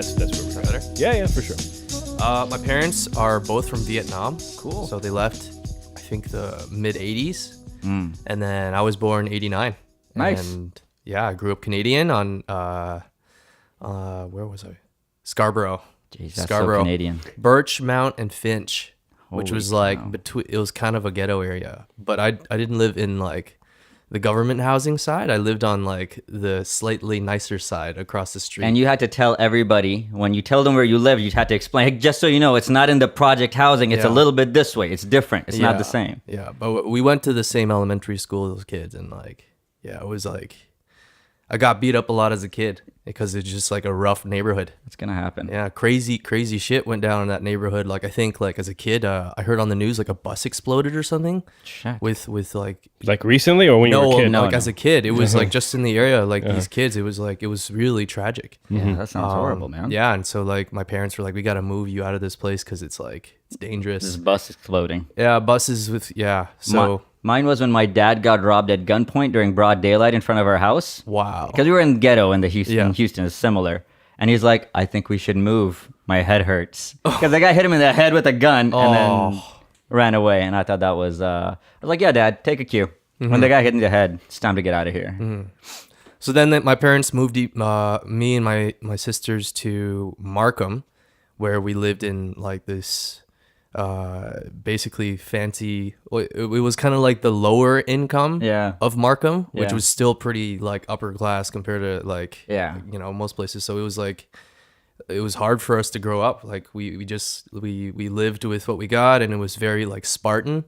That's where we're Better? Yeah, for sure. My parents are both from Vietnam. Cool. So they left, I think, the mid 80s. And then I was born 89. Nice. And yeah, I grew up Canadian on, where was I? Scarborough. Jeez, that's Scarborough. so Canadian. Birchmount and Finch, which Holy was like, cow. it was kind of a ghetto area. But I didn't live in like the government housing side. I lived on like the slightly nicer side across the street. And you had to tell everybody, when you tell them where you live, you had to explain, hey, just so you know, it's not in the project housing. It's a Yeah. little bit this way. It's different. It's not the Yeah, same. Yeah, but we went to the same elementary school as kids, and like, yeah, it was like, I got beat up a lot as a kid because it's just like a rough neighborhood. It's going to happen. Yeah, crazy shit went down in that neighborhood. Like I think like as a kid, I heard on the news like a bus exploded or something Shit. with like Like recently or when you were a kid? no. as a kid, it was like just in the area, like these kids, it was really tragic. Yeah, that sounds horrible, man. Yeah, and so like my parents were like, we got to move you out of this place because it's like it's dangerous. This bus exploding. Yeah, buses with so Mine was when my dad got robbed at gunpoint during broad daylight in front of our house. wow. Because we were in the ghetto in the Houston. Yeah. Houston is similar. And he's like, I think we should move. My head hurts. Because the guy hit him in the head with a gun and then ran away. And I thought that was, I was like, yeah, Dad, take a cue. When the guy hit me in the head, it's time to get out of here. So then my parents moved me and my sisters to Markham, where we lived in like this basically fancy. It was kind of like the lower income Yeah. of Markham, which Yeah. was still pretty like upper class compared to like Yeah. most places. So it was like it was hard for us to grow up. Like we lived with what we got, and it was very like Spartan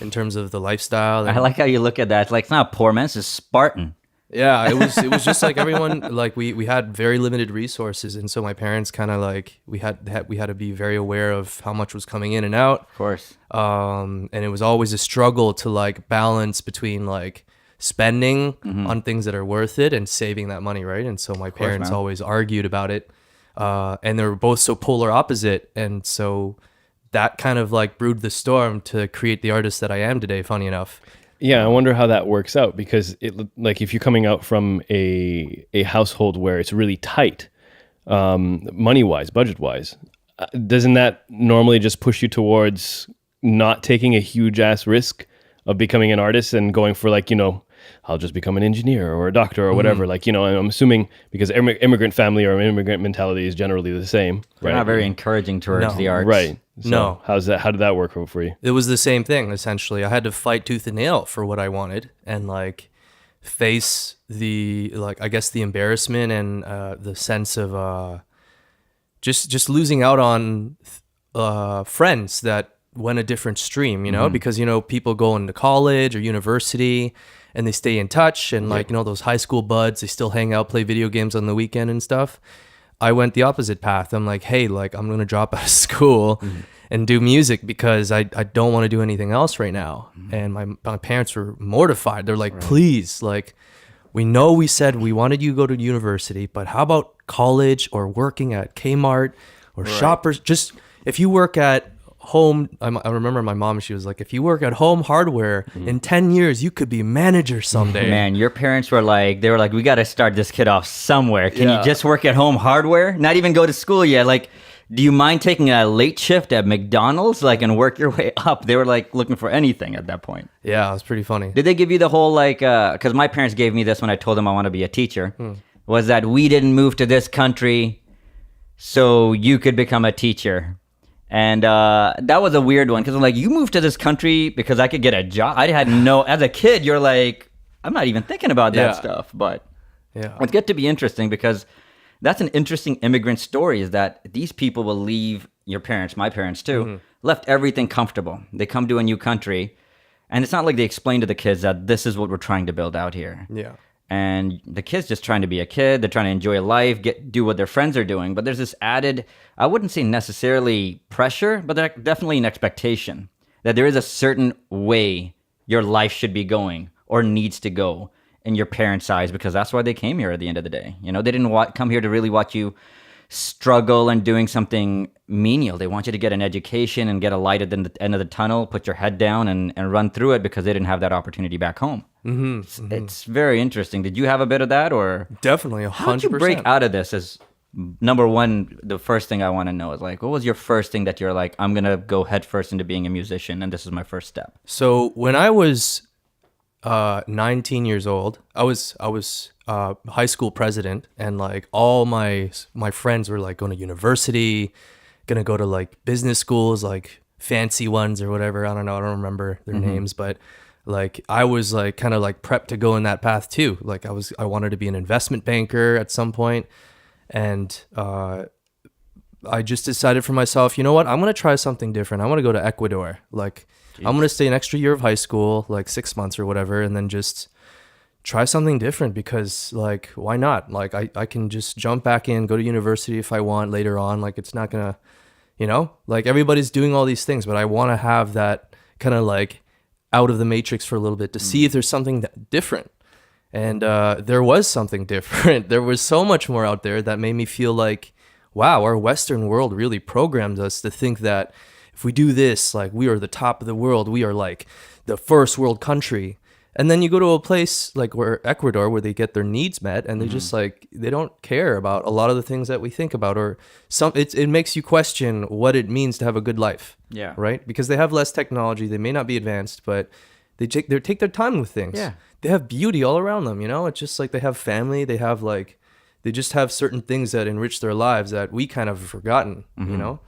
in terms of the lifestyle. I like how you look at that. It's like, it's not poor, man. It's just Spartan. Yeah, it was just like everyone like we had very limited resources, and so my parents kind of like we had to be very aware of how much was coming in and out. Of course. And it was always a struggle to like balance between like spending on things that are worth it and saving that money, right? And so my parents man. always argued about it, and they were both so polar opposite, and so that kind of like brewed the storm to create the artist that I am today. Funny enough. Yeah, I wonder how that works out because like if you're coming out from a household where it's really tight, money wise, budget wise, doesn't that normally just push you towards not taking a huge ass risk of becoming an artist and going for like, I'll just become an engineer or a doctor or whatever. Like, I'm assuming because immigrant family or immigrant mentality is generally the same. They're Right? not very encouraging towards No. the arts. Right. So No. How did that work for you? It was the same thing, essentially. I had to fight tooth and nail for what I wanted and like face the like I guess the embarrassment and the sense of just losing out on friends that went a different stream, because people go into college or university and they stay in touch and like those high school buds, they still hang out, play video games on the weekend and stuff. I went the opposite path. I'm like, hey, like I'm gonna drop out of school and do music because I don't want to do anything else right now. And my parents were mortified. They're like, please, like we know we said we wanted you to go to university, but how about college or working at Kmart or Shoppers? Just if you work at home, I remember my mom, she was like, if you work at Home Hardware in 10 years, you could be manager someday. Man, your parents were like, we got to start this kid off somewhere. Can you just work at Home Hardware? Not even go to school yet. Like, do you mind taking a late shift at McDonald's, like, and work your way up? They were like looking for anything at that point. Yeah, it was pretty funny. Did they give you the whole like, because my parents gave me this when I told them I want to be a teacher, was that we didn't move to this country so you could become a teacher. And that was a weird one because I'm like, you moved to this country because I could get a job. I had as a kid, you're like, I'm not even thinking about that stuff. But it's get to be interesting because that's an interesting immigrant story is that these people will leave your parents, my parents too, left everything comfortable. They come to a new country and it's not like they explain to the kids that this is what we're trying to build out here. Yeah. And the kid's just trying to be a kid. They're trying to enjoy life, do what their friends are doing. But there's this added, I wouldn't say necessarily pressure, but definitely an expectation that there is a certain way your life should be going or needs to go in your parents' eyes because that's why they came here at the end of the day. They didn't come here to really watch you struggle and doing something menial. They want you to get an education and get a light at the end of the tunnel, put your head down and run through it because they didn't have that opportunity back home. It's very interesting. Did you have a bit of that or? Definitely, 100%. How did you break out of this as number one, the first thing I want to know is like, what was your first thing that you're like, I'm gonna go head first into being a musician, and this is my first step? So when I was 19 years old, I was high school president, and like all my friends were like going to university, gonna go to like business schools, like fancy ones or whatever. I don't know. I don't remember their names, but like I was like kind of like prepped to go in that path too. Like I wanted to be an investment banker at some point, and I just decided for myself, you know what? I'm gonna try something different. I want to go to Ecuador. Like I'm gonna stay an extra year of high school, like 6 months or whatever, and then just try something different, because like why not? Like I can just jump back in, go to university if I want later on. Like it's not gonna, you know, like everybody's doing all these things, but I want to have that kind of like out of the matrix for a little bit to see if there's something different. And there was something different. There was so much more out there that made me feel like, wow, our Western world really programmed us to think that if we do this, like we are the top of the world, we are like the first world country. And then you go to a place like Ecuador, where they get their needs met, and they just like, they don't care about a lot of the things that we think about, or it makes you question what it means to have a good life. Yeah. Right. Because they have less technology. They may not be advanced, but they take their time with things. Yeah. They have beauty all around them. You know, it's just like they have family. They have like, they just have certain things that enrich their lives that we kind of have forgotten, you know?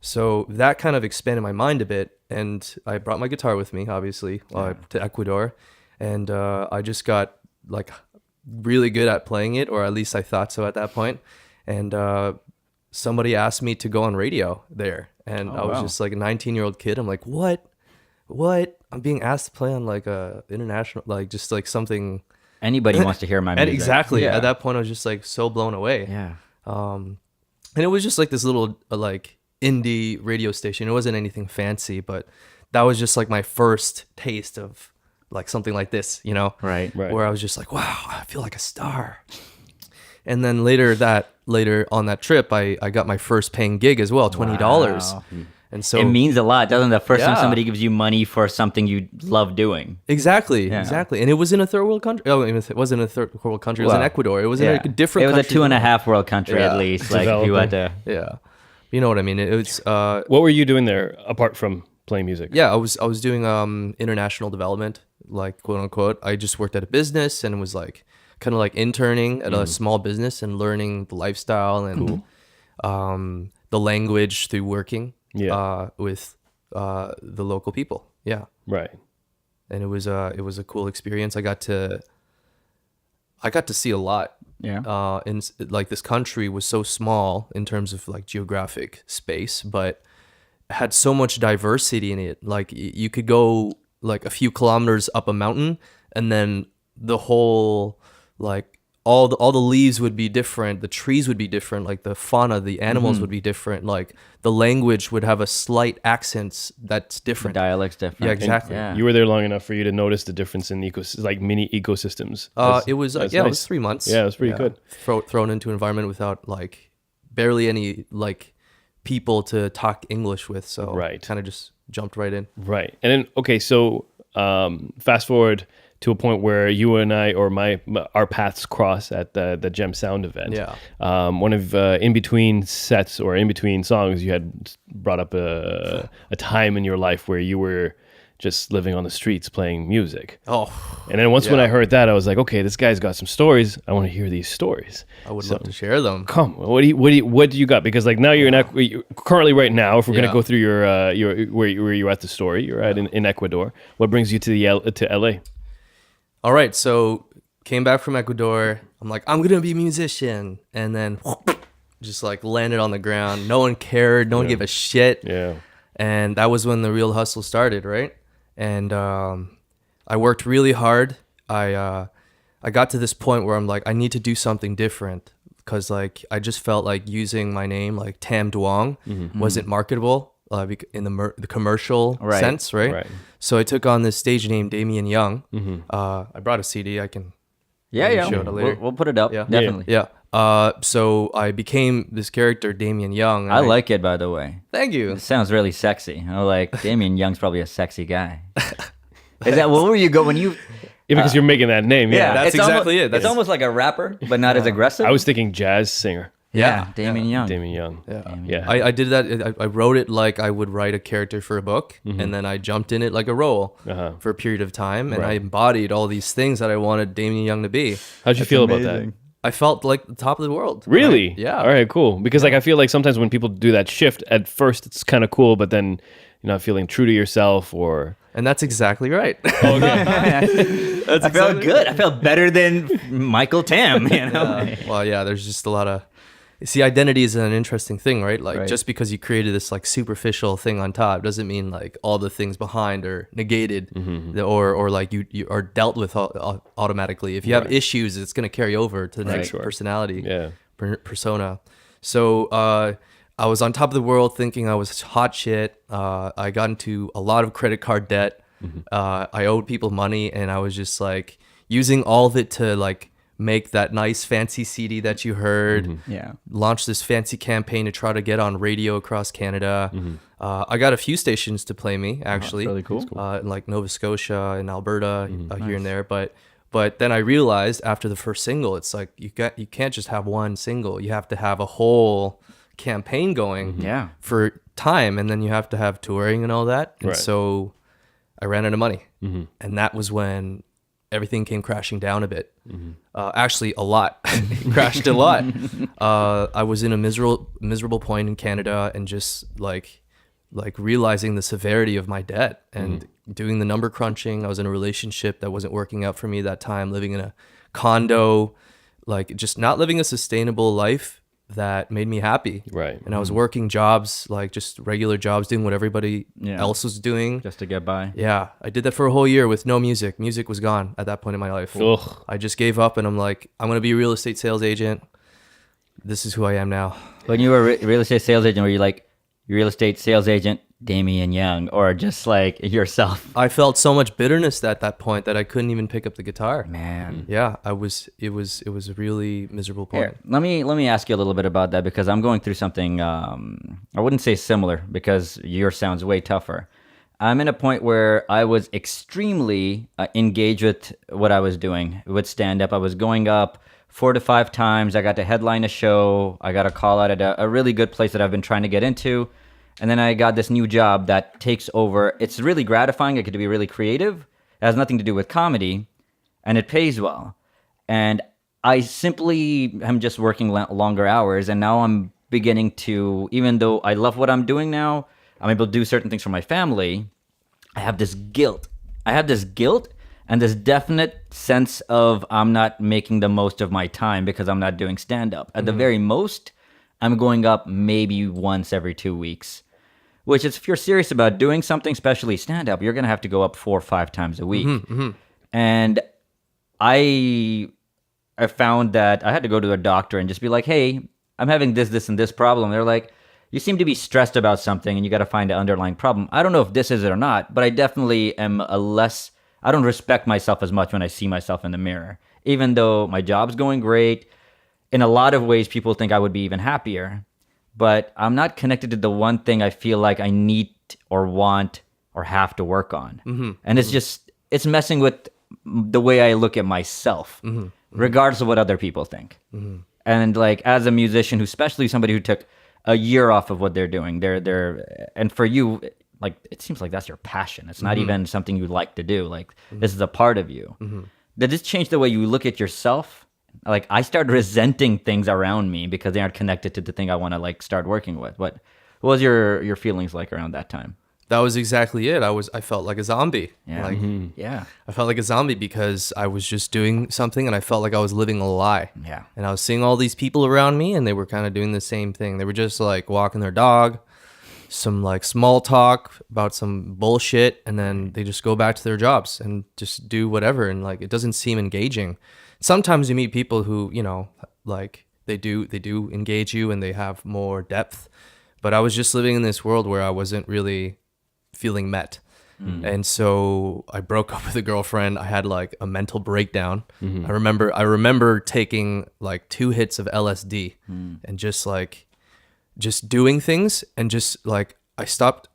So that kind of expanded my mind a bit. And I brought my guitar with me, obviously, to Ecuador. And I just got like really good at playing it, or at least I thought so at that point. And somebody asked me to go on radio there. And I was just like a 19-year-old kid. I'm like, what? I'm being asked to play on like a international, like just like something. Anybody wants to hear my music. And exactly. Yeah. At that point, I was just like so blown away. Yeah. And it was just like this little like indie radio station. It wasn't anything fancy, but that was just like my first taste of like something like this, you know? Right. Where I was just like, wow, I feel like a star. And then later on that trip, I got my first paying gig as well, $20. Wow. And so It means a lot, doesn't it? The first time Yeah. somebody gives you money for something you love doing. Exactly. Yeah. And it was in a third world country. Oh, it wasn't a third world country. It was in Well, Ecuador. It was Yeah. in a different It was country. a 2.5 world country at Yeah. least. Like if you had to. Yeah. You know what I mean? It was What were you doing there apart from playing music? yeah, I was doing international development, like quote unquote. I just worked at a business and was like kind of like interning at a small business and learning the lifestyle and the language through working with the local people. Yeah. Right. And it was a cool experience. I got to see a lot. Yeah. In like this country was so small in terms of like geographic space, but had so much diversity in it. Like you could go like a few kilometers up a mountain, and then the whole like all the leaves would be different, the trees would be different, like the fauna, the animals would be different, like the language would have a slight accents that's The different. dialect's different. Yeah, exactly. Yeah. You were there long enough for you to notice the difference in like mini ecosystems. It was that's it nice. was 3 months. Yeah, it was pretty good. Thrown into an environment without like barely any like people to talk English with, so Right. kind of just jumped right in. Right. And then, okay, so fast forward to a point where you and I, or our paths cross at the Gem Sound event. Yeah. One of in between sets or in between songs, you had brought up a time in your life where you were just living on the streets playing music. Oh, And then once when Yeah. I heard that, I was like, okay, this guy's got some stories. I want to hear these stories. I would love to share them. Come, what do you got? Because like now you're currently right now. If we're gonna Yeah. go through your where you're at the story, you're at in Ecuador. What brings you to LA? All right, so came back from Ecuador. I'm like, I'm gonna be a musician, and then just like landed on the ground. No one cared. No one gave a shit. Yeah, And that was when the real hustle started, right? And I worked really hard. I got to this point where I'm like, I need to do something different, because like I just felt like using my name, like Tam Duong, wasn't marketable in the commercial Right. sense, right? Right. So I took on this stage name, Damien Young. I brought a CD. I can Yeah. show it later. We'll put it up. Yeah. Definitely. yeah. So I became this character, Damien Young. and I like it, by the way. Thank you. It sounds really sexy. I like Damien Young's probably a sexy guy. Is that what were you go when you? yeah, because you're making that name. Yeah, That's it's exactly almost, it. That's- It's almost like a rapper, but not as aggressive. I was thinking jazz singer. Damien Young. Damien Young. Yeah. I did that. I wrote it like I would write a character for a book, and then I jumped in it like a role for a period of time, and I embodied all these things that I wanted Damien Young to be. How'd you feel about that? I felt like the top of the world. Really? Right? Yeah. All right, cool. Because like I feel like sometimes when people do that shift, at first it's kind of cool, but then you're not feeling true to yourself, or. And that's exactly right. Okay. I felt good. I felt better than Michael Tam. You know. Well, yeah. There's just a lot of. See, identity is an interesting thing, right? Like just because you created this like superficial thing on top doesn't mean like all the things behind are negated, or like you are dealt with automatically. If you have issues, it's going to carry over to the next personality, persona. So I was on top of the world, thinking I was hot shit. I got into a lot of credit card debt. I owed people money, and I was just like using all of it to like make that nice fancy CD that you heard. Launch this fancy campaign to try to get on radio across Canada. I got a few stations to play me, actually. Really cool. In like Nova Scotia and Alberta, here and there. But then I realized after the first single, it's like you can't just have one single. You have to have a whole campaign going for time, and then you have to have touring and all that. And so I ran out of money, and that was when everything came crashing down a bit. Actually, a lot. It crashed a lot. I was in a miserable point in Canada, and just like realizing the severity of my debt and doing the number crunching. I was in a relationship that wasn't working out for me that time, living in a condo, like just not living a sustainable life that made me happy. Right. And I was working jobs, like just regular jobs, doing what everybody else was doing. Just to get by. Yeah. I did that for a whole year with no music. Music was gone at that point in my life. Ugh. I just gave up, and I'm like, I'm going to be a real estate sales agent. This is who I am now. When you were a real estate sales agent, were you like real estate sales agent Damien Young, or just like yourself? I felt so much bitterness at that point that I couldn't even pick up the guitar. Man. Yeah, it was a really miserable point. Here, let me ask you a little bit about that, because I'm going through something, I wouldn't say similar, because yours sounds way tougher. I'm in a point where I was extremely engaged with what I was doing with stand-up. I was going up 4 to 5 times. I got to headline a show. I got a call out at a really good place that I've been trying to get into. And then I got this new job that takes over. It's really gratifying. I get to be really creative. It has nothing to do with comedy, and it pays well. And I simply am just working longer hours, and now I'm beginning to, even though I love what I'm doing now, I'm able to do certain things for my family. I have this guilt. And this definite sense of I'm not making the most of my time because I'm not doing stand-up. At the very most, I'm going up maybe once every 2 weeks. Which is, if you're serious about doing something, especially stand-up, you're going to have to go up 4 or 5 times a week. And I found that I had to go to a doctor and just be like, hey, I'm having this, and this problem. They're like, you seem to be stressed about something, and you got to find an underlying problem. I don't know if this is it or not, but I definitely am I don't respect myself as much when I see myself in the mirror. Even though my job's going great, in a lot of ways, people think I would be even happier. But I'm not connected to the one thing I feel like I need or want or have to work on. And it's messing with the way I look at myself, regardless of what other people think. And like, as a musician, especially somebody who took a year off of what they're doing, and for you, like, it seems like that's your passion. It's not even something you like to do. Like, this is a part of you. Did this change the way you look at yourself? Like, I started resenting things around me because they aren't connected to the thing I want to like start working with. What was your feelings like around that time? That was exactly it. I felt like a zombie. Yeah. I felt like a zombie because I was just doing something, and I felt like I was living a lie. Yeah. And I was seeing all these people around me, and they were kind of doing the same thing. They were just like walking their dog, some like small talk about some bullshit, and then they just go back to their jobs and just do whatever. And like, it doesn't seem engaging. Sometimes you meet people who, you know, like they do engage you and they have more depth. But I was just living in this world where I wasn't really feeling met. And so I broke up with a girlfriend. I had like a mental breakdown. I remember taking like 2 hits of LSD and just doing things, and just like I stopped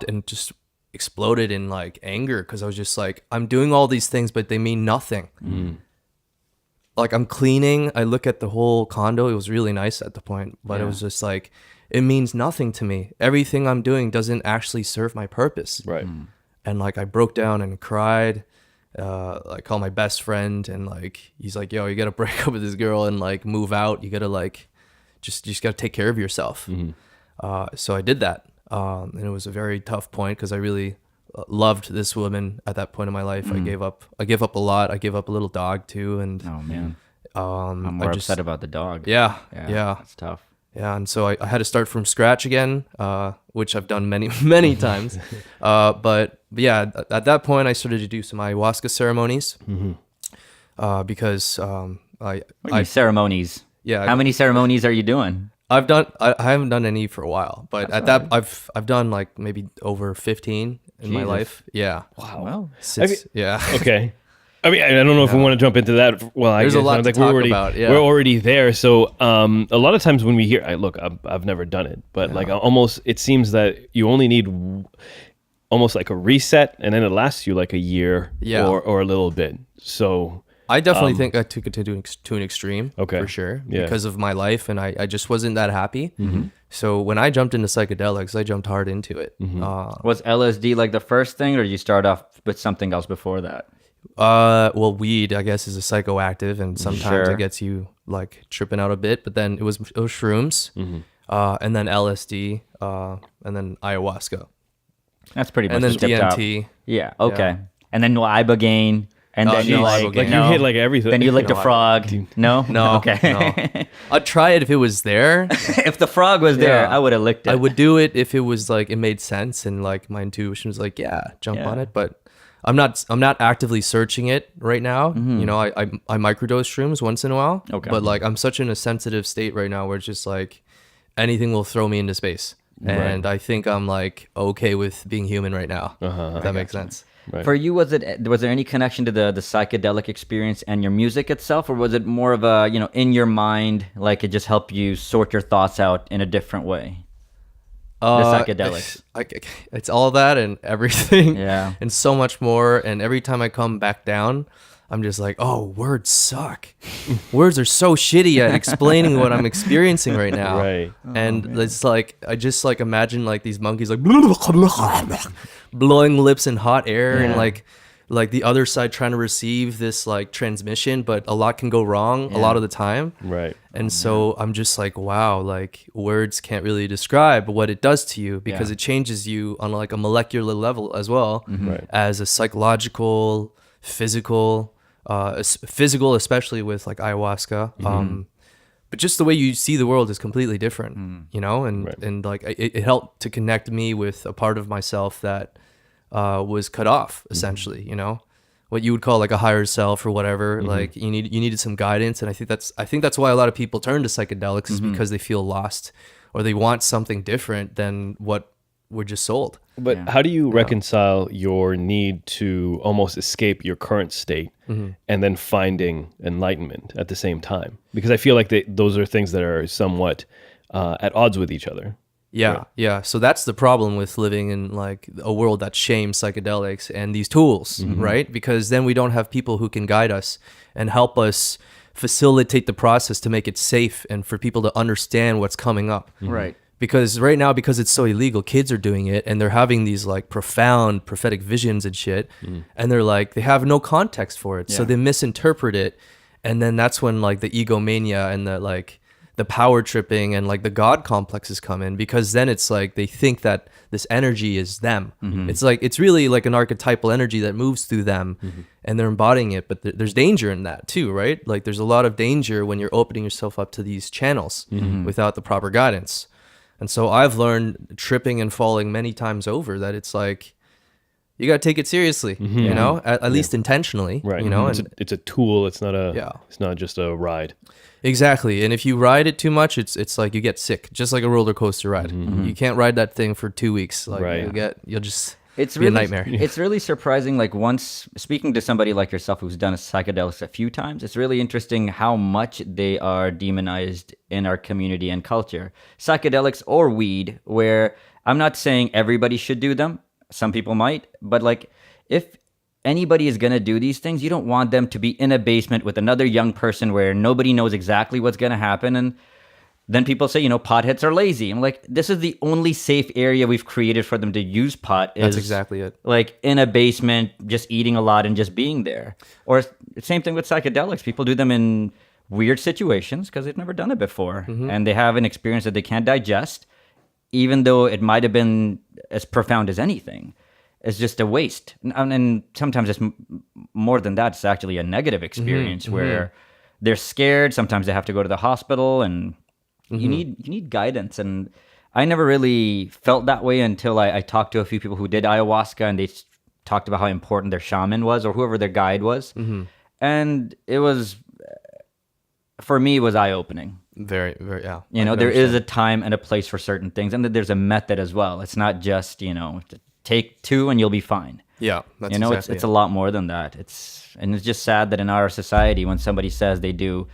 and just exploded in like anger, because I was just like, I'm doing all these things, but they mean nothing. like I'm cleaning. I look at the whole condo. It was really nice at the point, but it was just like, it means nothing to me. Everything I'm doing doesn't actually serve my purpose. Right. And like I broke down and cried. I called my best friend, and like he's like, "Yo, you gotta break up with this girl and like move out. You gotta like just gotta take care of yourself." So I did that, and it was a very tough point because I really loved this woman at that point in my life. I gave up a lot. I gave up a little dog too, and Oh man, I'm more upset about the dog. yeah, It's tough. yeah. And so I had to start from scratch again, which I've done many times. But yeah, at that point I started to do some ayahuasca ceremonies, because Ceremonies. Yeah. How many ceremonies are you doing? I haven't done any for a while, but I've done like maybe over 15 in my Jesus. life. Yeah. Well, Yeah. Okay. I mean, I don't know if we want to jump into that. Well, There's a lot to talk about, yeah. We're already there. So a lot of times when we hear, I've never done it, but like almost, it seems that you only need almost like a reset, and then it lasts you like a year or a little bit. So I definitely think I took it to an extreme, Okay. for sure, Yeah. because of my life, and I just wasn't that happy. So when I jumped into psychedelics, I jumped hard into it. was LSD like the first thing, or did you start off with something else before that? Well, weed, I guess, is a psychoactive, and sometimes Sure. it gets you like tripping out a bit. But then it was shrooms, and then LSD, and then ayahuasca, That's pretty much and then skipped out. DMT. Yeah. Okay. And then ibogaine, and then you no like ibogaine. like you hit like everything. Then you licked a No, frog. No. No, Okay. no. I'd try it if it was there. If the frog was there, Yeah. I would have licked it. I would do it if it was like it made sense and like my intuition was like, jump Yeah. on it. But I'm not actively searching it right now. You know, I microdose shrooms once in a while. Okay. But like I'm such in a sensitive state right now where it's just like anything will throw me into space. And I think I'm like okay with being human right now. If that makes sense. Right. For you, was there any connection to the psychedelic experience and your music itself, or was it more of a in your mind, like it just helped you sort your thoughts out in a different way? The psychedelics. It's all that and everything. Yeah. And so much more. And every time I come back down, I'm just like, oh, words suck. Words are so shitty at explaining what I'm experiencing right now. Right. And it's like, I just like imagine like these monkeys like blowing lips in hot air and like the other side trying to receive this like transmission, but a lot can go wrong a lot of the time. Right. And so I'm just like, wow, like words can't really describe what it does to you because it changes you on like a molecular level as well Right. as a psychological, physical, especially with like ayahuasca. But just the way you see the world is completely different, you know? And, and like it helped to connect me with a part of myself that was cut off essentially, you know, what you would call like a higher self or whatever. Like you needed some guidance. And I think that's why a lot of people turn to psychedelics is because they feel lost or they want something different than what we're just sold. But how do you reconcile your need to almost escape your current state and then finding enlightenment at the same time? Because I feel like those are things that are somewhat at odds with each other. Yeah. So that's the problem with living in like a world that shames psychedelics and these tools, right? Because then we don't have people who can guide us and help us facilitate the process to make it safe and for people to understand what's coming up. Right. Because right now, because it's so illegal, kids are doing it and they're having these like profound prophetic visions and shit. And they're like, they have no context for it. So they misinterpret it. And then that's when like the egomania and the like the power tripping and like the God complexes come in, because then it's like they think that this energy is them. It's like, it's really like an archetypal energy that moves through them and they're embodying it. But there's danger in that too, right? Like there's a lot of danger when you're opening yourself up to these channels without the proper guidance. And so I've learned tripping and falling many times over that it's like, you got to take it seriously, you know, at least intentionally, Right. you know, It's a tool. It's not it's not just a ride. Exactly. And if you ride it too much, it's like you get sick, just like a roller coaster ride. You can't ride that thing for 2 weeks. Like you'll just It's be really a nightmare. It's really surprising. Like once speaking to somebody like yourself who's done psychedelics a few times, it's really interesting how much they are demonized in our community and culture. Psychedelics or weed, where I'm not saying everybody should do them. Some people might, but like if anybody is going to do these things, you don't want them to be in a basement with another young person where nobody knows exactly what's going to happen. And then people say, potheads are lazy. I'm like, this is the only safe area we've created for them to use pot. That's exactly it. Like in a basement, just eating a lot and just being there. Or same thing with psychedelics. People do them in weird situations because they've never done it before. And they have an experience that they can't digest, even though it might have been as profound as anything. It's just a waste. And sometimes it's more than that. It's actually a negative experience where they're scared. Sometimes they have to go to the hospital, and you need guidance. And I never really felt that way until I talked to a few people who did ayahuasca, and they talked about how important their shaman was or whoever their guide was. And it was, for me, it was eye-opening. Very, very, yeah. There is a time and a place for certain things, and there's a method as well. It's not just, take 2 and you'll be fine. Yeah, that's exactly it's a lot more than that. It's just sad that in our society, when somebody says they do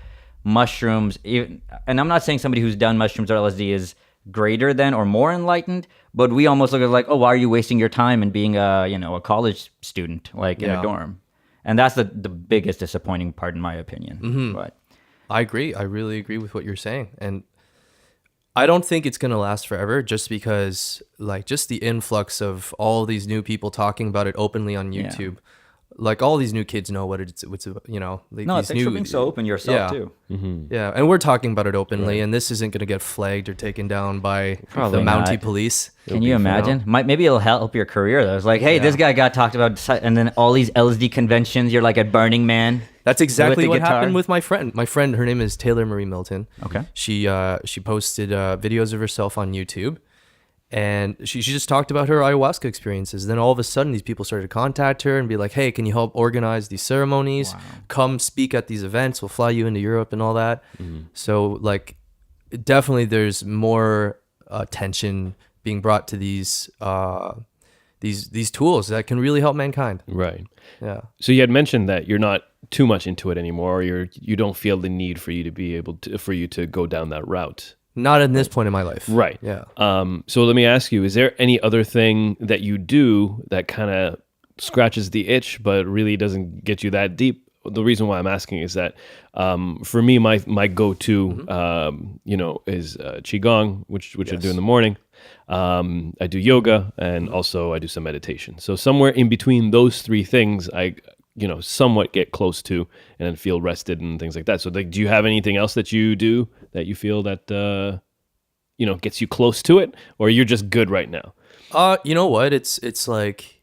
mushrooms, and I'm not saying somebody who's done mushrooms or LSD is greater than or more enlightened, but we almost look at it like, oh, why are you wasting your time and being a college student like in a dorm? And that's the biggest disappointing part, in my opinion. But I agree. I really agree with what you're saying. And I don't think it's going to last forever, just because just the influx of all these new people talking about it openly on YouTube. Like all these new kids know what it's no, these thanks for being so open yourself too. Yeah, and we're talking about it openly, and this isn't going to get flagged or taken down by Probably the not. Mountie police. Can you imagine? Maybe it'll help your career though. It's like, hey, this guy got talked about, and then all these LSD conventions. You're like at Burning Man. That's exactly what guitar. happened with my friend. My friend, her name is Taylor Marie Milton. Okay. She posted videos of herself on YouTube. And she just talked about her ayahuasca experiences. Then all of a sudden, these people started to contact her and be like, hey, can you help organize these ceremonies? Wow. Come speak at these events. We'll fly you into Europe and all that. So definitely there's more attention being brought to these tools that can really help mankind. Right. Yeah. So you had mentioned that you're not too much into it anymore, or you don't feel the need for you to be able to, for you to go down that route. Not in this point in my life. Right. Yeah. So let me ask you, is there any other thing that you do that kind of scratches the itch, but really doesn't get you that deep? The reason why I'm asking is that for me, my go-to, is Qigong, which I do in the morning. I do yoga, and also I do some meditation. So somewhere in between those 3 things, I somewhat get close to and then feel rested and things like that. So do you have anything else that you do that you feel that, gets you close to it, or you're just good right now? You know what? It's like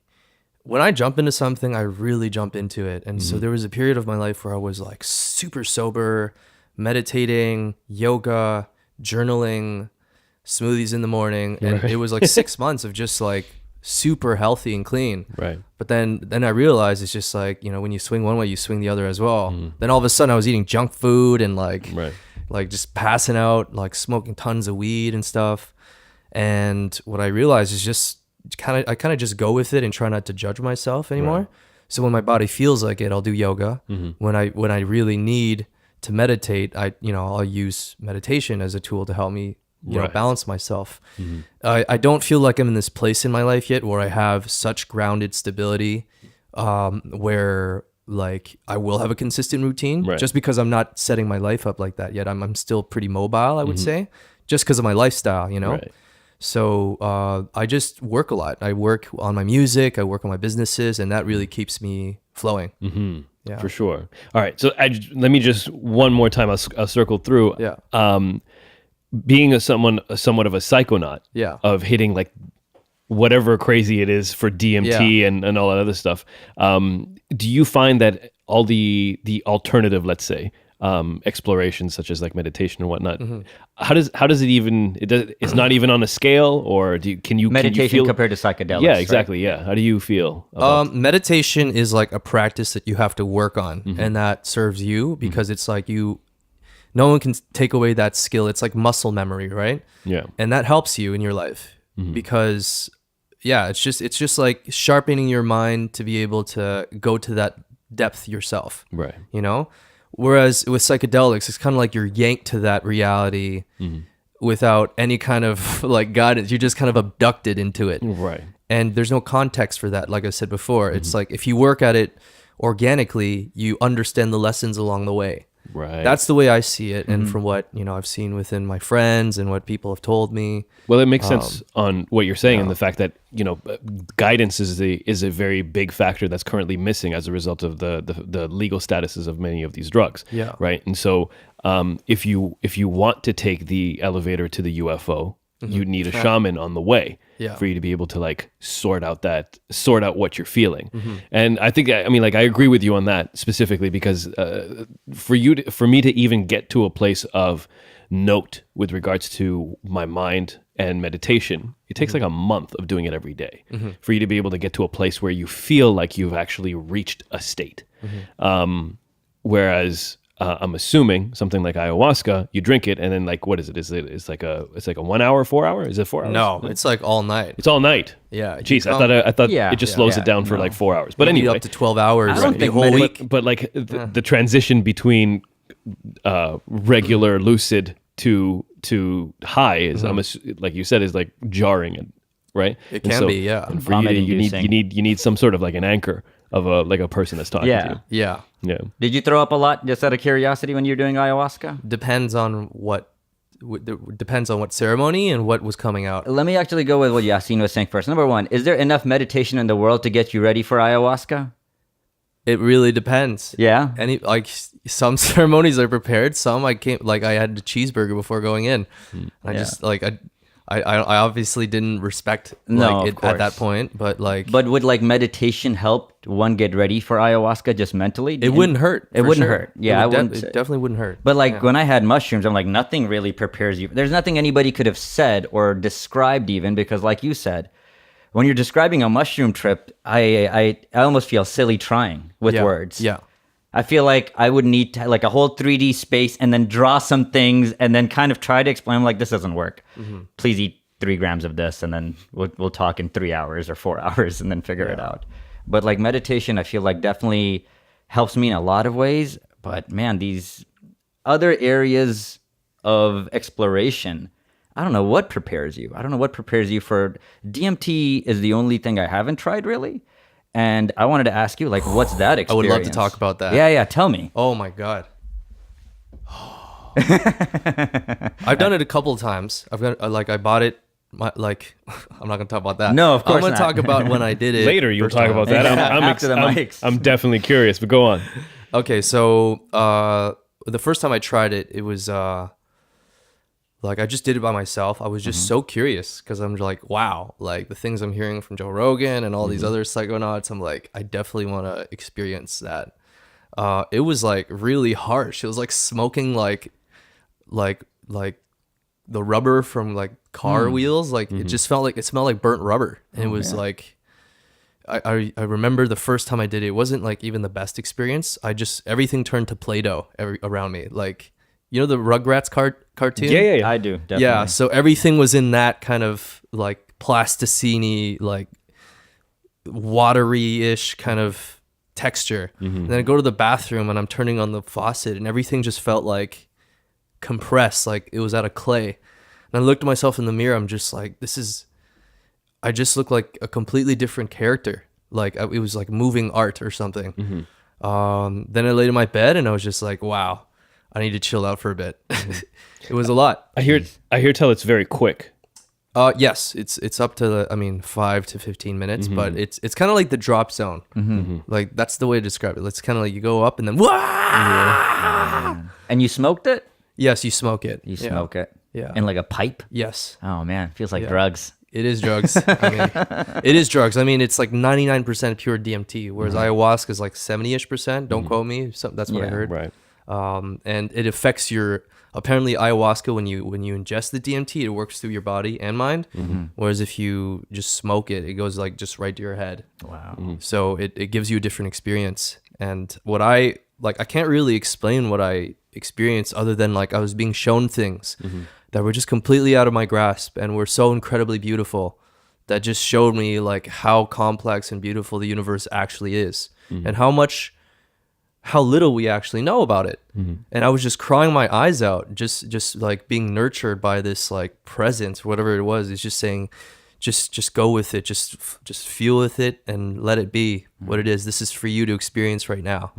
when I jump into something, I really jump into it. And so there was a period of my life where I was like super sober, meditating, yoga, journaling, smoothies in the morning. And it was like 6 months of just like super healthy and clean. Right. But then I realized it's just like, when you swing one way, you swing the other as well. Then all of a sudden I was eating junk food and like just passing out, like smoking tons of weed and stuff. And what I realized is just I kind of just go with it and try not to judge myself anymore. Right. So when my body feels like it, I'll do yoga. When I really need to meditate, I'll use meditation as a tool to help me balance myself. I don't feel like I'm in this place in my life yet where I have such grounded stability, where like I will have a consistent routine, just because I'm not setting my life up like that yet. I'm still pretty mobile, I would say, just because of my lifestyle, Right. So I just work a lot. I work on my music, I work on my businesses, and that really keeps me flowing. Yeah, for sure. All right, so let me just one more time. I'll circle through. Yeah. Being somewhat of a psychonaut, of hitting like whatever crazy it is for DMT and all that other stuff. Do you find that all the alternative, let's say, explorations such as like meditation and whatnot, how does it even? It's not even on a scale, or can you meditation feel, compared to psychedelics? Yeah, exactly. Right? Yeah. How do you feel? About meditation is like a practice that you have to work on, and that serves you because it's like no one can take away that skill. It's like muscle memory, right? Yeah. And that helps you in your life because, it's just like sharpening your mind to be able to go to that depth yourself. Right. Whereas with psychedelics, it's kind of like you're yanked to that reality without any kind of like guidance. You're just kind of abducted into it. Right. and there's no context for that. Like I said before, it's like if you work at it organically, you understand the lessons along the way. Right. That's the way I see it, and from what I've seen within my friends and what people have told me. Well, it makes sense on what you're saying, and the fact that guidance is a very big factor that's currently missing as a result of the legal statuses of many of these drugs. Yeah. Right. And so, if you want to take the elevator to the UFO, you need a shaman on the way. Yeah. For you to be able to like sort out what you're feeling. And I think, I mean, like I agree with you on that specifically because for me to even get to a place of note with regards to my mind and meditation, it takes like a month of doing it every day for you to be able to get to a place where you feel like you've actually reached a state. Whereas I'm assuming something like ayahuasca, you drink it and then like, what is it? It's like a 1 hour, 4 hour? Is it 4 hours? No, it's like all night. It's all night. Yeah. Jeez, I thought Yeah. it just slows Yeah. it down for like 4 hours. But Maybe anyway, up to 12 hours. I don't a think whole week. but like the transition between regular lucid to high is like you said is like jarring, right? It can be, yeah. And for you, Vomit-inducing. you need some sort of like an anchor of a person that's talking to Yeah. you. Yeah. Did you throw up a lot just out of curiosity when you were doing ayahuasca? Depends on what ceremony and what was coming out. Let me actually go with what Yasin was saying first. Number one, is there enough meditation in the world to get you ready for ayahuasca? It really depends. Yeah. Some ceremonies are prepared. Some I had a cheeseburger before going in. I just I obviously didn't respect No, of it course. at that point, but would like meditation help one get ready for ayahuasca just mentally? it wouldn't hurt. It for wouldn't sure. hurt. Yeah, it definitely wouldn't hurt. But like when I had mushrooms, I'm like, nothing really prepares you. There's nothing anybody could have said or described even because like you said, when you're describing a mushroom trip, I almost feel silly trying with words. Yeah. I feel like I would need to, like a whole 3D space and then draw some things and then kind of try to explain. I'm like, this doesn't work. Please eat 3 grams of this and then we'll talk in 3 hours or 4 hours and then figure it out. But like meditation, I feel like definitely helps me in a lot of ways. But man, these other areas of exploration, I don't know what prepares you. I don't know what prepares you for DMT is the only thing I haven't tried really. And I wanted to ask you, like, what's that experience? I would love to talk about that. Yeah, tell me. Oh my god. I've done it a couple of times. I bought it. I'm not gonna talk about that. No, of course I'm gonna not. talk about when I did it. Later, you'll first talk time. about that. After the mics. I'm definitely curious, but go on. Okay, so the first time I tried it, it was I just did it by myself. I was just so curious because I'm like, wow, like the things I'm hearing from Joe Rogan and all these other psychonauts, I'm like, I definitely want to experience that. It was like really harsh. It was like smoking like the rubber from like car wheels. Like it just smelled like burnt rubber. And it was like, I remember the first time I did it, it wasn't like even the best experience. Everything turned to Play-Doh around me. Like, you know, the Rugrats cartoon? Yeah. I do, definitely. Yeah, so everything was in that kind of like plasticine-y, like watery-ish kind of texture. And then I go to the bathroom and I'm turning on the faucet and everything just felt like compressed, like it was out of clay. And I looked at myself in the mirror, I'm just like, I just look like a completely different character. Like it was like moving art or something. Then I laid in my bed and I was just like, wow, I need to chill out for a bit. It was a lot. I hear tell it's very quick. Yes, it's up to 5 to 15 minutes, but it's kind of like the drop zone. Like that's the way to describe it. It's kind of like you go up and then wah! And you smoked it? Yes, you smoke it. You smoke it? Yeah. In like a pipe? Yes. Oh man, feels like drugs. It is drugs. It is drugs. I mean, it's like 99% pure DMT, whereas ayahuasca is like 70-ish%. Don't quote me. That's what I heard. Right. And it affects apparently ayahuasca when you ingest the DMT, it works through your body and mind. Whereas if you just smoke it, it goes like just right to your head. Wow. So it gives you a different experience. And what I can't really explain what I experienced other than like I was being shown things that were just completely out of my grasp and were so incredibly beautiful that just showed me like how complex and beautiful the universe actually is and how little we actually know about it. And I was just crying my eyes out, just like being nurtured by this like presence, whatever it was. It's just saying, just go with it. Just feel with it and let it be what it is. This is for you to experience right now.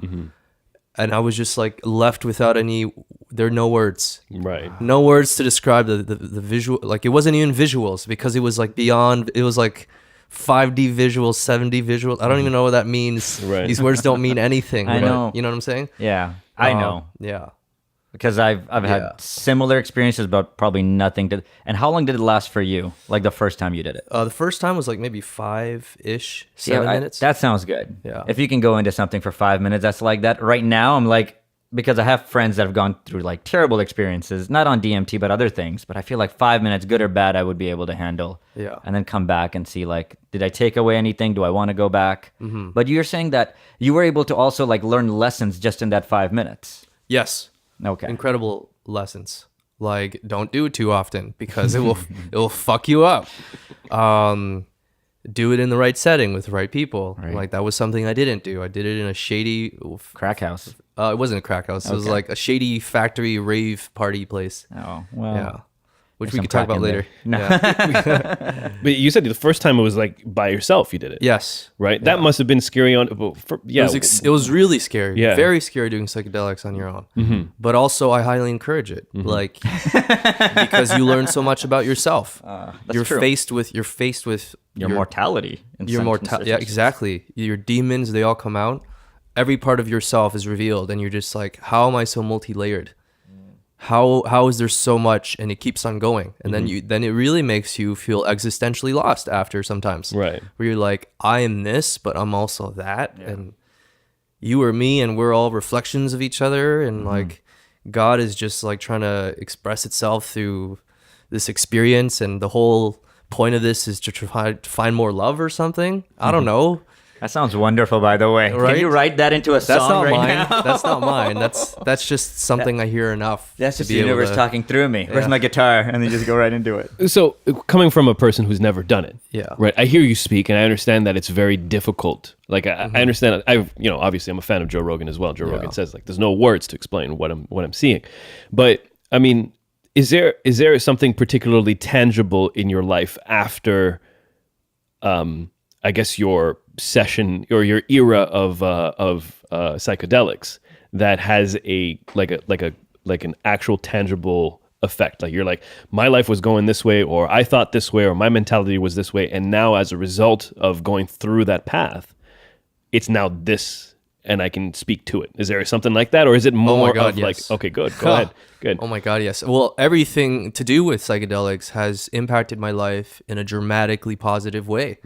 And I was just like left without there are no words. Right. No words to describe the visual. Like it wasn't even visuals, because it was like beyond, it was like 5D visuals, 7D visuals. I don't even know what that means. Right. These words don't mean anything. I know. You know what I'm saying? Yeah, I know. Yeah. Because I've Yeah. had similar experiences, but probably nothing to. And how long did it last for you? Like the first time you did it? The first time was like maybe 5-ish, See, 7 minutes. That sounds good. Yeah. If you can go into something for 5 minutes, that's like that. Right now, I'm like, because I have friends that have gone through like terrible experiences, not on DMT, but other things. But I feel like 5 minutes, good or bad, I would be able to handle. Yeah. And then come back and see like, did I take away anything? Do I want to go back? But you're saying that you were able to also like learn lessons just in that 5 minutes. Yes. Okay. Incredible lessons. Like, don't do it too often, because it will fuck you up. Do it in the right setting with the right people. Right. Like that was something I didn't do. I did it in a shady Crack house. It wasn't a crack house. It was Okay. like a shady factory rave party place. Oh, well. Yeah. Which there's we some could talk crack about in later. there. No. Yeah. But you said the first time it was like by yourself you did it. Yes. Right? That must have been scary yeah. It was really scary. Yeah. Very scary doing psychedelics on your own. But also I highly encourage it. Like because you learn so much about yourself. That's you're true. faced with Your mortality. in your some mortality. Yeah, instances. exactly. Your demons, they all come out. Every part of yourself is revealed, and you're just like, how am I so multi-layered? How is there so much? And it keeps on going, and then it really makes you feel existentially lost after sometimes. Right. Where you're like, I am this, but I'm also that, and you are me, and we're all reflections of each other, and like God is just like trying to express itself through this experience, and the whole point of this is to try to find more love or something. I don't know. That sounds wonderful, by the way. Right? Can you write that into a That's song not right mine. now? That's not mine. That's just something I hear enough. That's to just be the able universe to- talking through me. Where's Yeah. my guitar? And then just go right into it. So coming from a person who's never done it, Yeah. right? I hear you speak, and I understand that it's very difficult. Like I understand. Obviously, I'm a fan of Joe Rogan as well. Joe Rogan says like, there's no words to explain what I'm seeing, but I mean, is there something particularly tangible in your life after, I guess your session or your era of psychedelics that has like an actual tangible effect? Like you're like, my life was going this way, or I thought this way, or my mentality was this way, and now as a result of going through that path, it's now this, and I can speak to it. Is there something like that, or is it more God, of yes. like, okay, good, go ahead, good. Oh my God, yes. Well, everything to do with psychedelics has impacted my life in a dramatically positive way.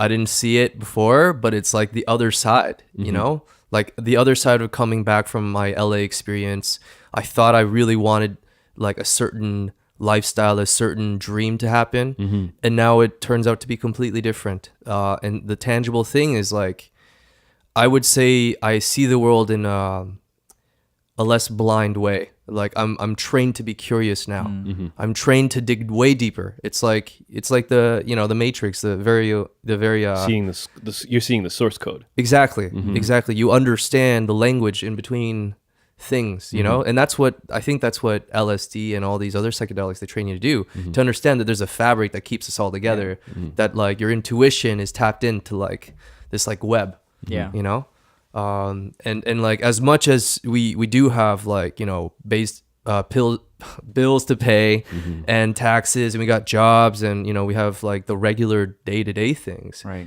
I didn't see it before, but it's like the other side, you know? Like the other side of coming back from my LA experience. I thought I really wanted like a certain lifestyle, a certain dream to happen. And now it turns out to be completely different. And the tangible thing is like, I would say I see the world in a less blind way. Like I'm trained to be curious now. I'm trained to dig way deeper. It's like the the Matrix, the very Seeing you're seeing the source code. exactly. You understand the language in between things, you know, and that's what I think. That's what LSD and all these other psychedelics they train you to do, to understand that there's a fabric that keeps us all together. That like your intuition is tapped into like this like web. Yeah. You know. And like as much as we do have like base bills to pay and taxes, and we got jobs, and we have like the regular day-to-day things, Right.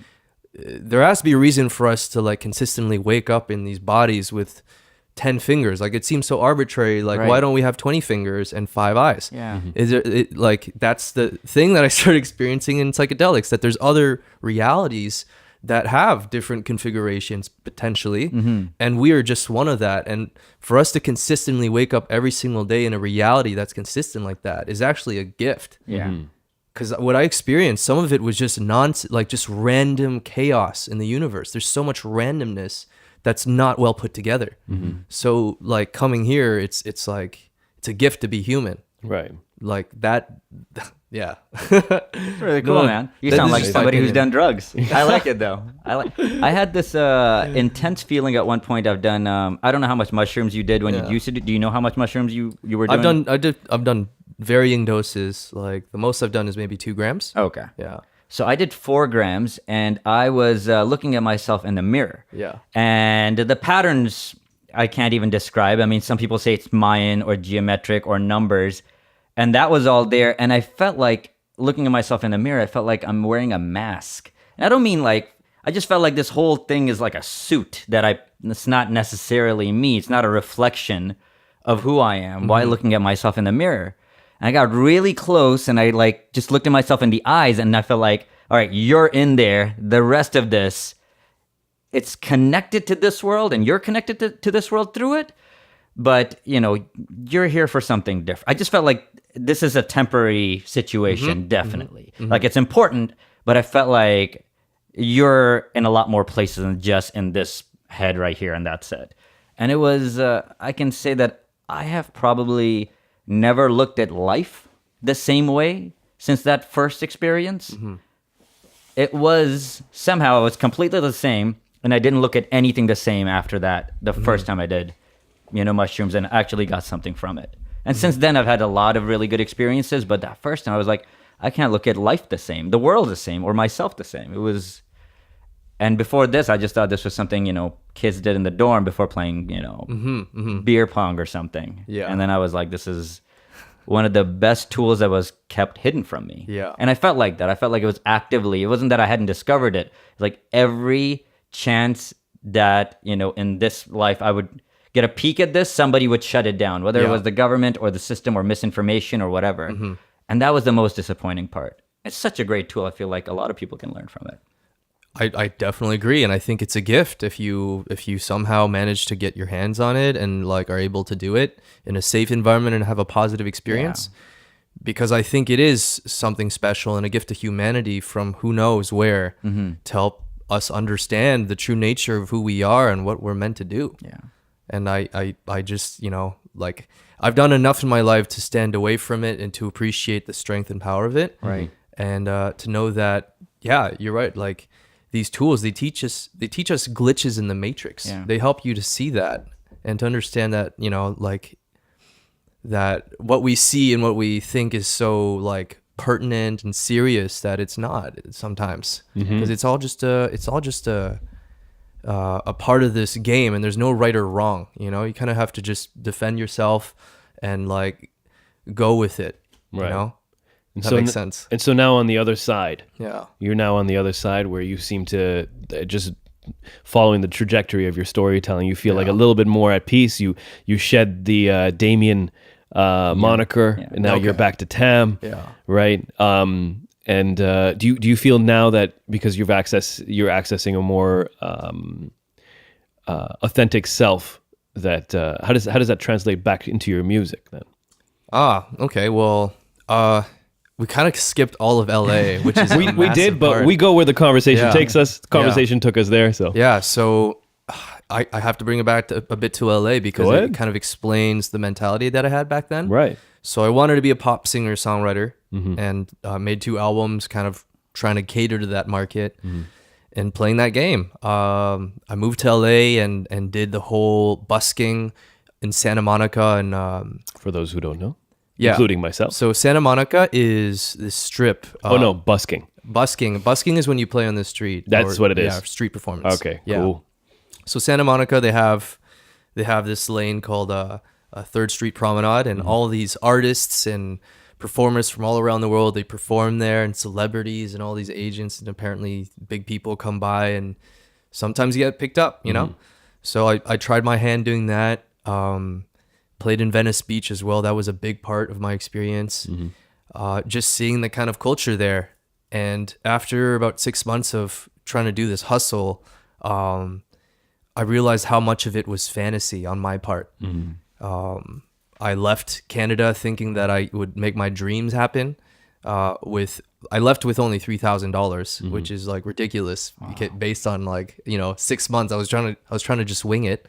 there has to be a reason for us to like consistently wake up in these bodies with 10 fingers. Like it seems so arbitrary. Like Right. why don't we have 20 fingers and 5 eyes? Yeah. Is there like that's the thing that I started experiencing in psychedelics, that there's other realities that have different configurations potentially, and we are just one of that. And for us to consistently wake up every single day in a reality that's consistent like that is actually a gift. Yeah. Because what I experienced, some of it was just just random chaos in the universe. There's so much randomness that's not well put together. So like coming here, it's like it's a gift to be human. Right. Like that. Yeah. Really cool, No, man. You that sound is like just somebody who's fucking- done drugs. I like it though. I had this intense feeling at one point. I've done. I don't know how much mushrooms you did when you used to do. Do you know how much mushrooms you were doing? I've done varying doses. Like the most I've done is maybe 2 grams. Okay. Yeah. So I did 4 grams, and I was looking at myself in the mirror. Yeah. And the patterns I can't even describe. I mean, some people say it's Mayan or geometric or numbers, and that was all there. And I felt like looking at myself in the mirror, I felt like I'm wearing a mask. And I don't mean like, I just felt like this whole thing is like a suit it's not necessarily me. It's not a reflection of who I am while looking at myself in the mirror. And I got really close, and I like just looked at myself in the eyes, and I felt like, all right, you're in there. The rest of this, it's connected to this world, and you're connected to this world through it. But, you're here for something different. I just felt like this is a temporary situation, definitely. Like it's important, but I felt like you're in a lot more places than just in this head right here, and that's it. And it was, I can say that I have probably never looked at life the same way since that first experience. It was somehow it was completely the same, and I didn't look at anything the same after that. The first time I did, mushrooms, and actually got something from it. And since then, I've had a lot of really good experiences. But that first time, I was like, I can't look at life the same, the world the same, or myself the same. It was. And before this, I just thought this was something kids did in the dorm before playing beer pong or something. Yeah. And then I was like, this is one of the best tools that was kept hidden from me. Yeah. And I felt like that. I felt like it was actively. It wasn't that I hadn't discovered it. Like every chance that in this life I would get a peek at this, somebody would shut it down, whether it was the government or the system or misinformation or whatever. And that was the most disappointing part. It's such a great tool. I feel like a lot of people can learn from it. I definitely agree, and I think it's a gift if you somehow manage to get your hands on it and like are able to do it in a safe environment and have a positive experience. Because I think it is something special and a gift to humanity from who knows where to help us understand the true nature of who we are and what we're meant to do. Yeah. And I just, like I've done enough in my life to stand away from it and to appreciate the strength and power of it. Right. And to know that, yeah, you're right. Like these tools, they teach us glitches in the matrix. Yeah. They help you to see that and to understand that, like that what we see and what we think is so like pertinent and serious that it's not sometimes, because it's all just a part of this game, and there's no right or wrong. You kind of have to just defend yourself and like go with it. Right. And That makes sense. And so now on the other side, Yeah. you're now on the other side where you seem to just following the trajectory of your storytelling. You feel like a little bit more at peace. You shed the Damien moniker, and now you're back to Tam. Yeah. Right. And do you feel now that because you're accessing a more authentic self, that how does that translate back into your music then? Okay. Well, we kind of skipped all of LA, which is we did, but we go where the conversation takes us. The conversation took us there, so yeah. So I have to bring it back a bit to LA because it kind of explains the mentality that I had back then. right. So I wanted to be a pop singer songwriter, and made 2 albums, kind of trying to cater to that market and playing that game. I moved to LA and did the whole busking in Santa Monica and For those who don't know, yeah, including myself. So Santa Monica is this strip. Busking. Busking is when you play on the street. That's what it is. Yeah, street performance. Okay, Yeah. cool. So Santa Monica, they have this lane called a 3rd Street Promenade, and all these artists and performers from all around the world, they perform there, and celebrities and all these agents and apparently big people come by, and sometimes you get picked up, So I tried my hand doing that. Played in Venice Beach as well. That was a big part of my experience. Just seeing the kind of culture there. And after about 6 months of trying to do this hustle, I realized how much of it was fantasy on my part. I left Canada thinking that I would make my dreams happen. I left with only $3,000, which is like ridiculous based on like 6 months. I was trying to just wing it.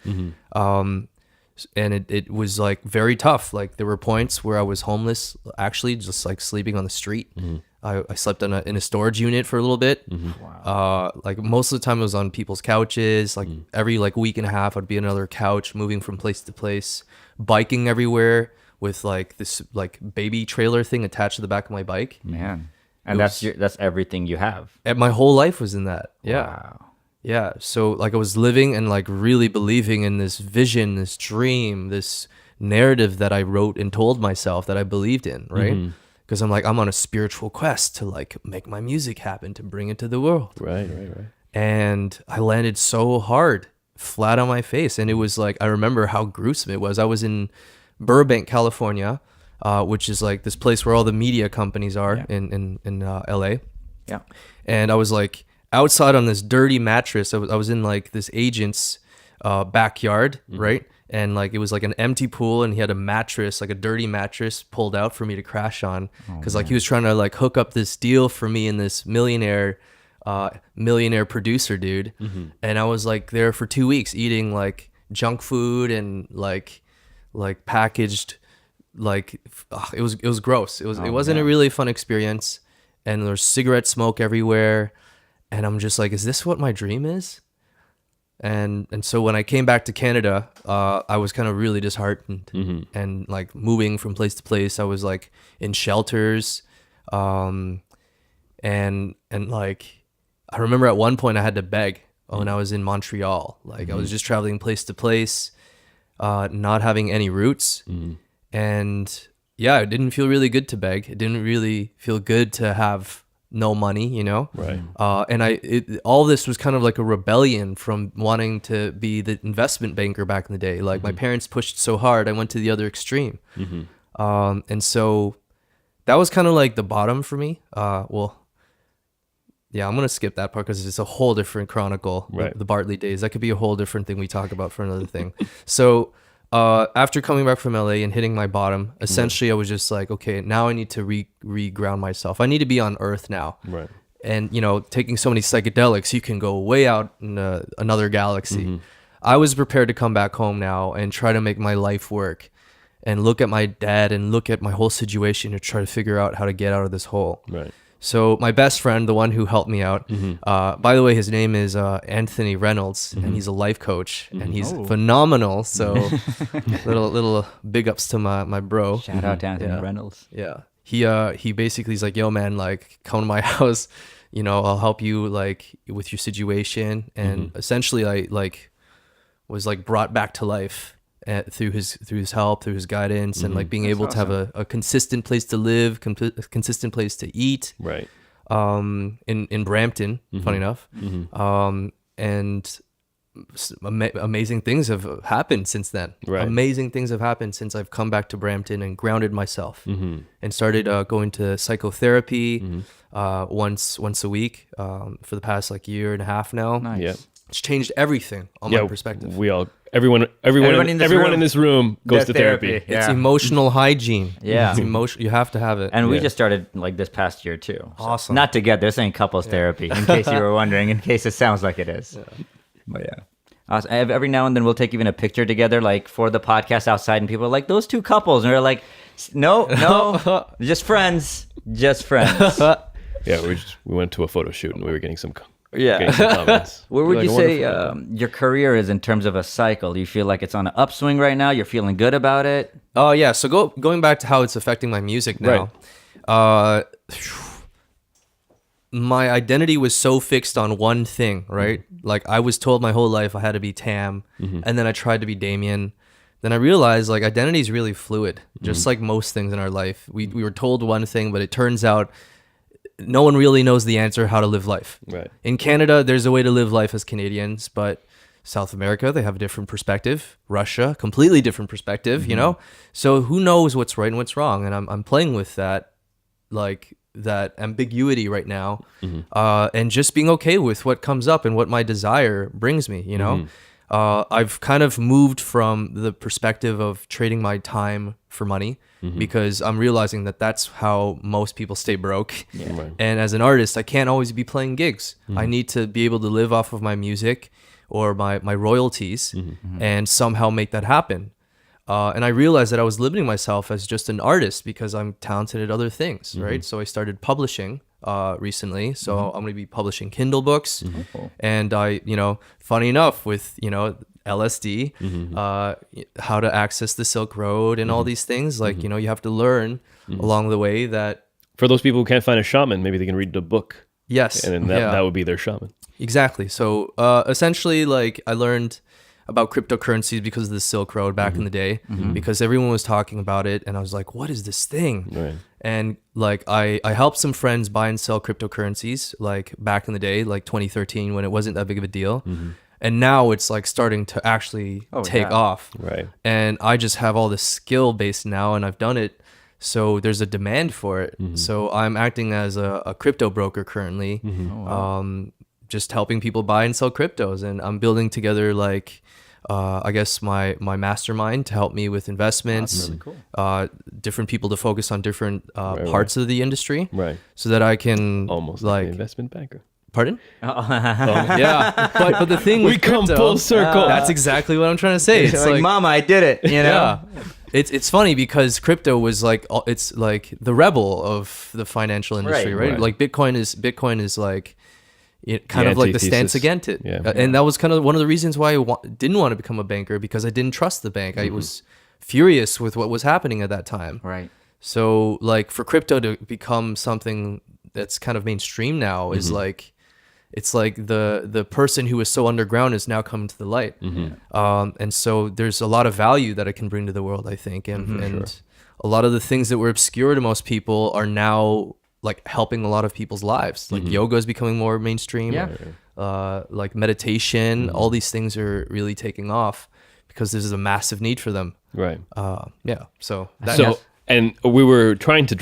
And it was like very tough. Like there were points where I was homeless, actually just like sleeping on the street. I slept in a storage unit for a little bit. Like most of the time it was on people's couches. Like every like week and a half I'd be on another couch, moving from place to place, biking everywhere with like this like baby trailer thing attached to the back of my bike. Man. And that's everything you have. And my whole life was in that. Yeah. Wow. Yeah. So like I was living and like really believing in this vision, this dream, this narrative that I wrote and told myself that I believed in, right? Because I'm like, I'm on a spiritual quest to like make my music happen, to bring it to the world. Right. And I landed so hard, flat on my face. And it was like, I remember how gruesome it was. I was in Burbank, California, which is like this place where all the media companies are in LA. Yeah. And I was like outside on this dirty mattress. I was in like this agent's backyard, right? And like it was like an empty pool, and he had a mattress, like a dirty mattress, pulled out for me to crash on, because like he was trying to like hook up this deal for me and this millionaire producer dude. And I was like there for 2 weeks eating like junk food and like packaged, like it was gross. It wasn't a really fun experience, and there's cigarette smoke everywhere. And I'm just like, is this what my dream is? And so when I came back to Canada, I was kind of really disheartened, and like moving from place to place. I was like in shelters, and like I remember at one point I had to beg when I was in Montreal. Like I was just traveling place to place, not having any roots, and yeah, it didn't feel really good to beg. It didn't really feel good to have no money, you know? Right. And all this was kind of like a rebellion from wanting to be the investment banker back in the day. Like my parents pushed so hard, I went to the other extreme. And so that was kind of like the bottom for me. Well, yeah, I'm going to skip that part because it's a whole different chronicle, right. the Bartley days. That could be a whole different thing we talk about for another thing. So after coming back from LA and hitting my bottom, essentially I was just like, okay, now I need to re-ground myself. I need to be on Earth now. Right. And, you know, taking so many psychedelics, you can go way out in another galaxy. I was prepared to come back home now and try to make my life work, and look at my dad and look at my whole situation to try to figure out how to get out of this hole. Right. So my best friend, the one who helped me out, by the way, his name is Anthony Reynolds, and he's a life coach, and he's phenomenal. So little big ups to my bro. Shout out to Anthony Reynolds. Yeah. He basically is like, yo man, like come to my house, you know, I'll help you like with your situation. And essentially I like was like brought back to life through his help, through his guidance, and like being able to have a consistent place to live, a consistent place to eat. Right. In Brampton, funny enough. And amazing things have happened since then. Right. Amazing things have happened since I've come back to Brampton and grounded myself, and started going to psychotherapy once a week for the past like year and a half now. Nice. Yeah. It's changed everything on my perspective. Everyone in this room goes Does to therapy. Yeah. It's emotional hygiene. Yeah. It's you have to have it. And we just started like this past year too. So Awesome. Not together, this ain't couples therapy, in case you were wondering, in case it sounds like it is. But yeah. Awesome. Every now and then we'll take even a picture together, like for the podcast outside, and people are like, those two couples. And we're like, no, just friends. Just friends. Yeah, we went to a photo shoot and we were getting some Yeah. comments. Where would Like, you say your career is in terms of a cycle? Do you feel like it's on an upswing right now? You're feeling good about it? Oh yeah. So going back to how it's affecting my music now. My identity was so fixed on one thing, right? Like I was told my whole life I had to be Tam, and then I tried to be Damien. Then I realized like identity is really fluid, just like most things in our life. We were told one thing, but it turns out no one really knows the answer how to live life. Right. In Canada, there's a way to live life as Canadians, but South America, they have a different perspective. Russia, completely different perspective, you know? So who knows what's right and what's wrong? And I'm playing with that, like that ambiguity right now, and just being okay with what comes up and what my desire brings me, you know? I've kind of moved from the perspective of trading my time for money, because I'm realizing that that's how most people stay broke. Yeah. Right. And as an artist, I can't always be playing gigs. I need to be able to live off of my music or my royalties and somehow make that happen. And I realized that I was limiting myself as just an artist because I'm talented at other things, right? So I started publishing recently. So I'm going to be publishing Kindle books. And I, funny enough, with, LSD, how to access the Silk Road and all these things, like, you have to learn along the way that. For those people who can't find a shaman, maybe they can read the book. Yes. And then that would be their shaman. Exactly. So essentially, like, I learned about cryptocurrencies because of the Silk Road back in the day, because everyone was talking about it, and I was like, what is this thing? Right. And like I helped some friends buy and sell cryptocurrencies like back in the day, like 2013, when it wasn't that big of a deal. And now it's like starting to actually take off. Right. And I just have all this skill base now, and I've done it. So there's a demand for it. So I'm acting as a crypto broker currently, just helping people buy and sell cryptos. And I'm building together like, I guess my mastermind to help me with investments. That's really cool. Different people to focus on different parts of the industry. Right. So that I can Almost like an investment banker. Pardon? Yeah, but the thing We with come crypto, full circle. That's exactly what I'm trying to say. It's like, Mama, I did it. Yeah, it's funny because crypto was like it's like the rebel of the financial industry, right? Like Bitcoin is like kind of like the stance against it. And that was kind of one of the reasons why I didn't want to become a banker, because I didn't trust the bank. I was furious with what was happening at that time. Right. So like for crypto to become something that's kind of mainstream now is like. It's like the person who is so underground is now coming to the light. And so there's a lot of value that it can bring to the world, I think. And a lot of the things that were obscure to most people are now like helping a lot of people's lives. Like yoga is becoming more mainstream. Like meditation, all these things are really taking off because there's a massive need for them. Right. And we were trying to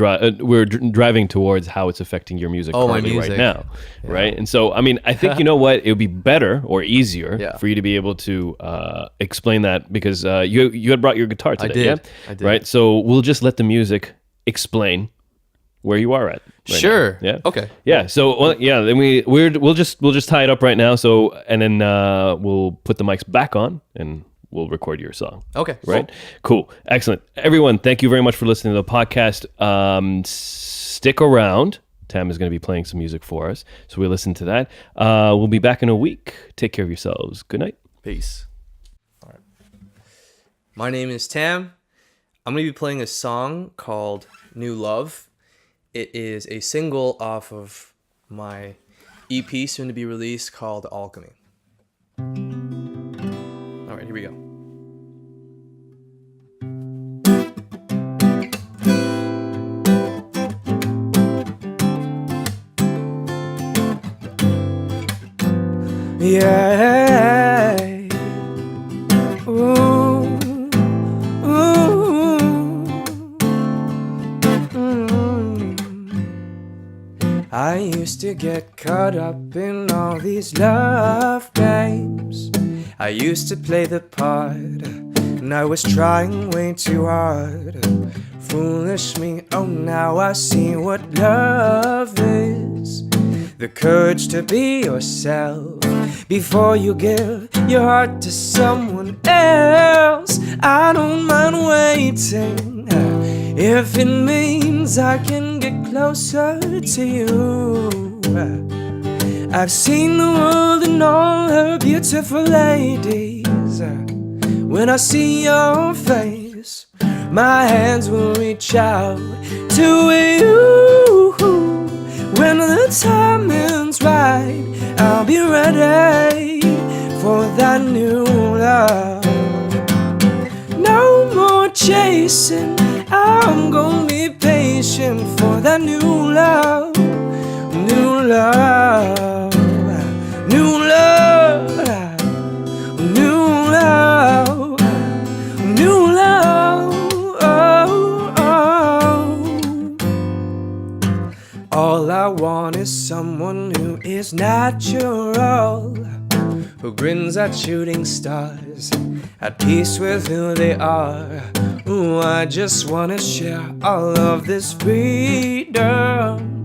driving towards how it's affecting your music currently right now, right? And so, I mean, I think, you know what, it would be better or easier for you to be able to explain that, because you had brought your guitar today. I did. Right? So we'll just let the music explain where you are at. Sure. Now. Yeah. Okay. Yeah. So then we'll just tie it up right now. So, and then we'll put the mics back on and we'll record your song. Okay. Right? Cool. Excellent. Everyone, thank you very much for listening to the podcast. Stick around. Tam is going to be playing some music for us, so we'll listen to that. We'll be back in a week. Take care of yourselves. Good night. Peace. All right. My name is Tam. I'm going to be playing a song called New Love. It is a single off of my EP soon to be released called Alchemy. All right, here we go. Yeah. Ooh. Ooh. I used to get caught up in all these love games. I used to play the part, and I was trying way too hard. Foolish me, oh now I see what love is. The courage to be yourself before you give your heart to someone else. I don't mind waiting if it means I can get closer to you. I've seen the world and all her beautiful ladies. When I see your face, my hands will reach out to you. When the timing's right, I'll be ready for that new love. No more chasing, I'm gonna be patient for that new love. New love, new love, new love, new love. Oh, oh. All I want is someone who is natural, who grins at shooting stars, at peace with who they are. Ooh, I just wanna share all of this freedom.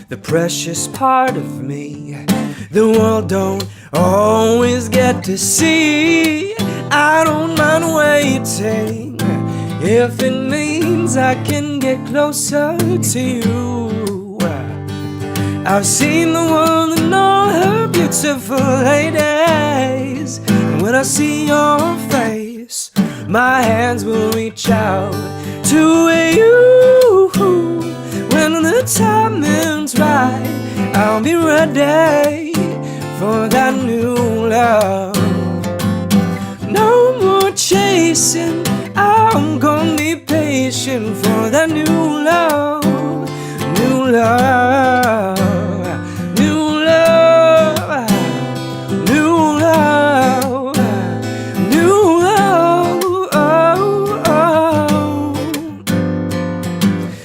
The precious part of me the world don't always get to see. I don't mind waiting if it means I can get closer to you. I've seen the world in all her beautiful ladies, and when I see your face, my hands will reach out to you. When the timing's right, I'll be ready for that new love. No more chasing, I'm gonna be patient for that new love. New love, new love, new love, new love.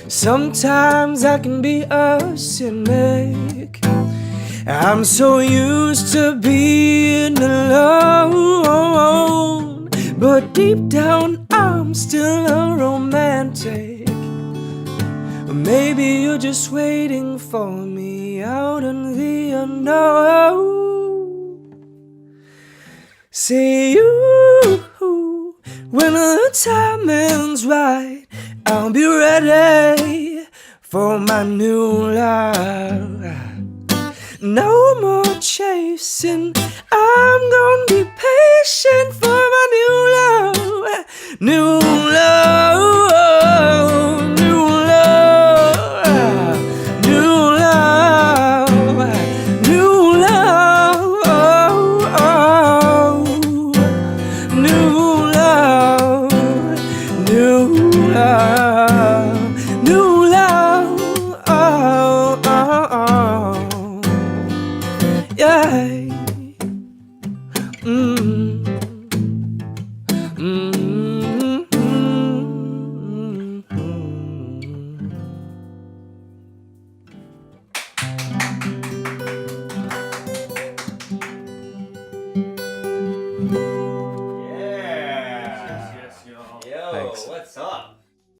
Sometimes I can be a cynic. I'm so used to being alone, but deep down I'm still a romantic. Maybe you're just waiting for me out in the unknown. See you when the timing's right, I'll be ready for my new love. No more chasing, I'm gonna be patient for my new love. New